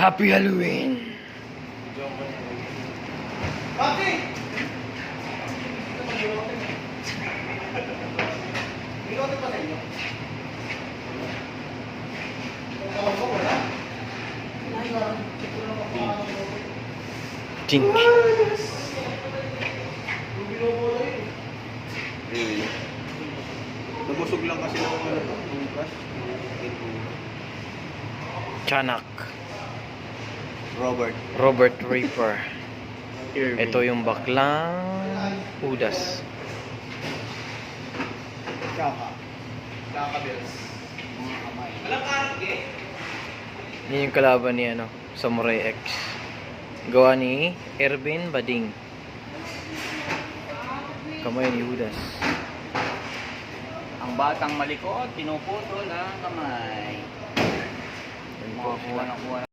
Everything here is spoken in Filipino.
Happy Halloween! Bakit? Bigote pa sa inyo? Tawag ko, wala? Tink. Nabusog lang kasi ng brush. Chanak. Robert Reaper. Ito yung baklang Udas. Tsaka bills. Mga kamay. Walang karang Yan yung kalaban ni Samurai X. Gawa ni Ervin Bading. Kamay ni Udas. Ang batang malikot, pinuputol ang kamay. Kuha ng